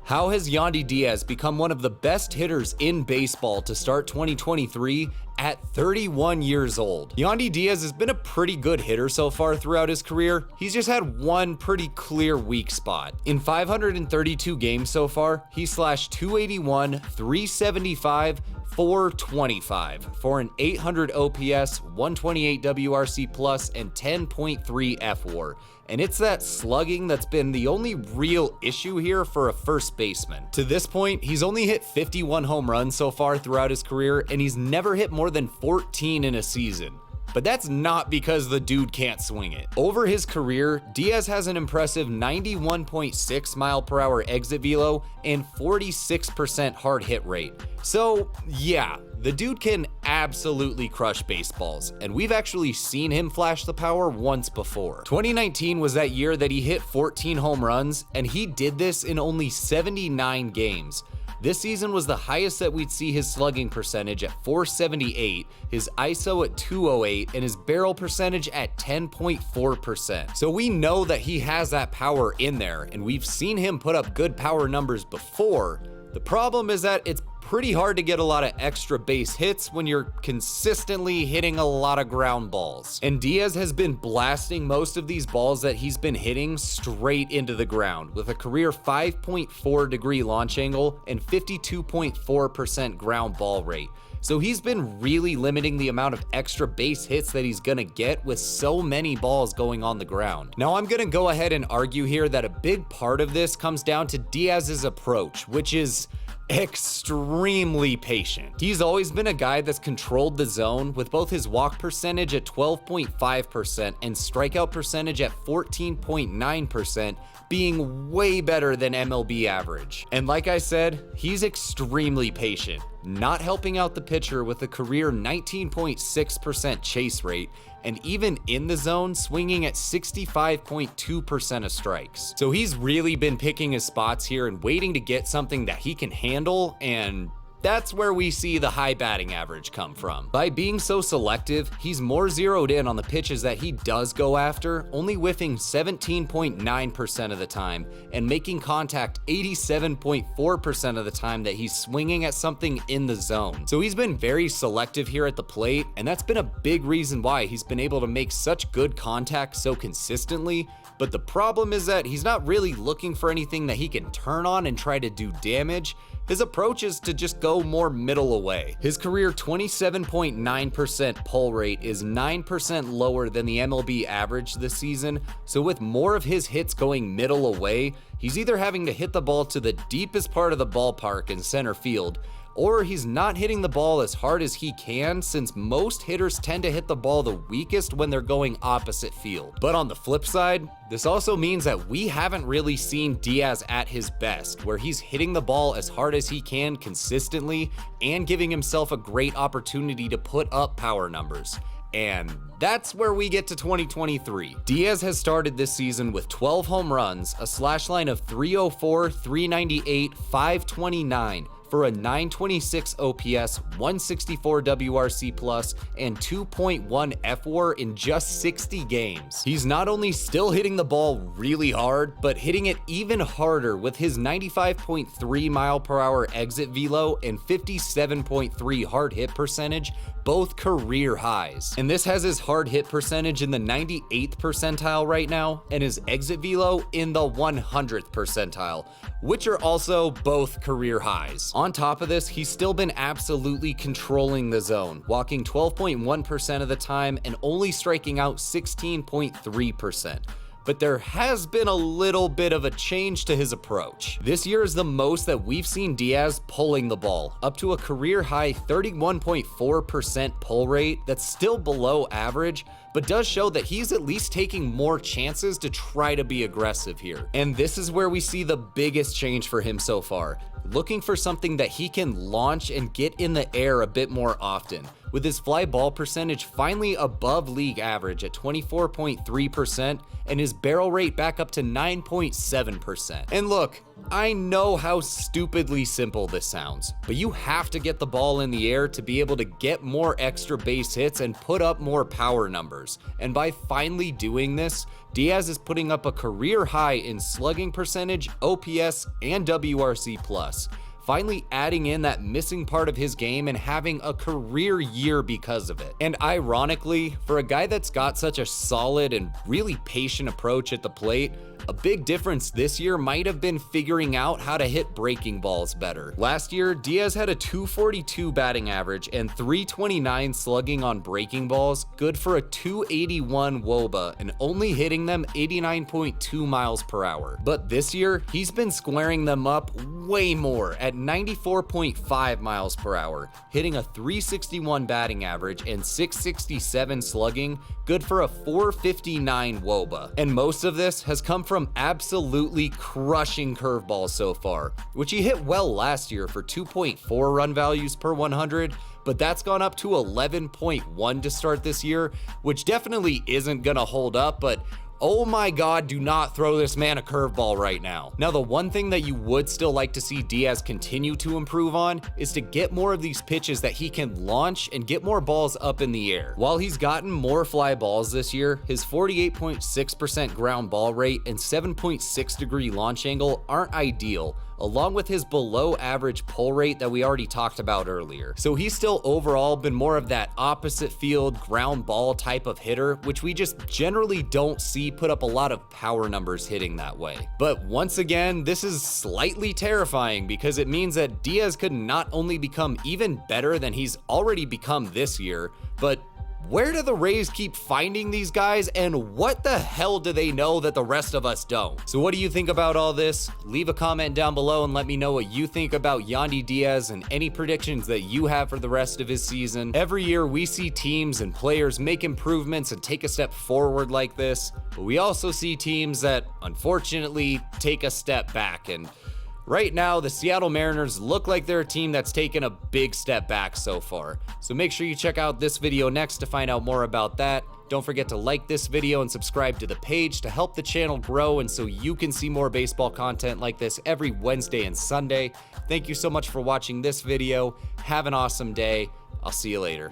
How has Yandy Diaz become one of the best hitters in baseball to start 2023 at 31 years old? Yandy Diaz has been a pretty good hitter so far throughout his career. He's just had one pretty clear weak spot. In 532 games so far, he slashed 281, 375, 425 for an 800 OPS, 128 WRC plus, and 10.3 FWAR. And it's that slugging that's been the only real issue here for a first baseman. To this point, he's only hit 51 home runs so far throughout his career, and he's never hit more than 14 in a season. But that's not because the dude can't swing it. Over his career, Diaz has an impressive 91.6 mile per hour exit velo and 46% hard hit rate. So yeah, the dude can absolutely crush baseballs, and we've actually seen him flash the power once before. 2019 was that year that he hit 14 home runs, and he did this in only 79 games. This season was the highest that we'd see his slugging percentage at 478, his ISO at 208, and his barrel percentage at 10.4%. So we know that he has that power in there, and we've seen him put up good power numbers before. The problem is that it's pretty hard to get a lot of extra base hits when you're consistently hitting a lot of ground balls. And Diaz has been blasting most of these balls that he's been hitting straight into the ground with a career 5.4 degree launch angle and 52.4% ground ball rate. So he's been really limiting the amount of extra base hits that he's gonna get with so many balls going on the ground. Now I'm gonna go ahead and argue here that a big part of this comes down to Diaz's approach, which is extremely patient. He's always been a guy that's controlled the zone with both his walk percentage at 12.5% and strikeout percentage at 14.9% being way better than MLB average. And like I said, he's extremely patient, not helping out the pitcher with a career 19.6% chase rate, and even in the zone, swinging at 65.2% of strikes. So he's really been picking his spots here and waiting to get something that he can handle, and that's where we see the high batting average come from. By being so selective, he's more zeroed in on the pitches that he does go after, only whiffing 17.9% of the time and making contact 87.4% of the time that he's swinging at something in the zone. So he's been very selective here at the plate, and that's been a big reason why he's been able to make such good contact so consistently. But the problem is that he's not really looking for anything that he can turn on and try to do damage. His approach is to just go more middle away. His career 27.9% pull rate is 9% lower than the MLB average this season, so with more of his hits going middle away, he's either having to hit the ball to the deepest part of the ballpark in center field, or he's not hitting the ball as hard as he can, since most hitters tend to hit the ball the weakest when they're going opposite field. But on the flip side, this also means that we haven't really seen Diaz at his best, where he's hitting the ball as hard as he can consistently and giving himself a great opportunity to put up power numbers. And that's where we get to 2023. Diaz has started this season with 12 home runs, a slash line of 304, 398, 529, for a 926 OPS, 164 WRC plus, and 2.1 FWAR in just 60 games. He's not only still hitting the ball really hard, but hitting it even harder with his 95.3 mile per hour exit velo and 57.3 hard hit percentage, both career highs. And this has his hard hit percentage in the 98th percentile right now, and his exit velo in the 100th percentile, which are also both career highs. On top of this, he's still been absolutely controlling the zone, walking 12.1% of the time and only striking out 16.3%. But there has been a little bit of a change to his approach. This year is the most that we've seen Diaz pulling the ball, up to a career high 31.4% pull rate. That's still below average, but does show that he's at least taking more chances to try to be aggressive here. And this is where we see the biggest change for him so far, looking for something that he can launch and get in the air a bit more often, with his fly ball percentage finally above league average at 24.3% and his barrel rate back up to 9.7%. And look, I know how stupidly simple this sounds, but you have to get the ball in the air to be able to get more extra base hits and put up more power numbers. And by finally doing this, Diaz is putting up a career high in slugging percentage, OPS, and WRC+. Finally adding in that missing part of his game and having a career year because of it. And ironically, for a guy that's got such a solid and really patient approach at the plate, a big difference this year might have been figuring out how to hit breaking balls better. Last year, Diaz had a 242 batting average and 329 slugging on breaking balls, good for a 281 WOBA and only hitting them 89.2 miles per hour. But this year, he's been squaring them up way more at 94.5 miles per hour, hitting a 361 batting average and 667 slugging, good for a 459 WOBA. And most of this has come from absolutely crushing curveballs so far, which he hit well last year for 2.4 run values per 100, but that's gone up to 11.1 to start this year, which definitely isn't gonna hold up, but oh my god, do not throw this man a curveball right now. Now, the one thing that you would still like to see Diaz continue to improve on is to get more of these pitches that he can launch and get more balls up in the air. While he's gotten more fly balls this year, his 48.6% ground ball rate and 7.6-degree launch angle aren't ideal, along with his below average pull rate that we already talked about earlier. So he's still overall been more of that opposite field ground ball type of hitter, which we just generally don't see put up a lot of power numbers hitting that way. But once again, this is slightly terrifying because it means that Diaz could not only become even better than he's already become this year, but where do the Rays keep finding these guys, and what the hell do they know that the rest of us don't? So what do you think about all this? Leave a comment down below and let me know what you think about Yandy Diaz and any predictions that you have for the rest of his season. Every year we see teams and players make improvements and take a step forward like this, but we also see teams that unfortunately take a step back, and right now, the Seattle Mariners look like they're a team that's taken a big step back so far. So make sure you check out this video next to find out more about that. Don't forget to like this video and subscribe to the page to help the channel grow and so you can see more baseball content like this every Wednesday and Sunday. Thank you so much for watching this video. Have an awesome day. I'll see you later.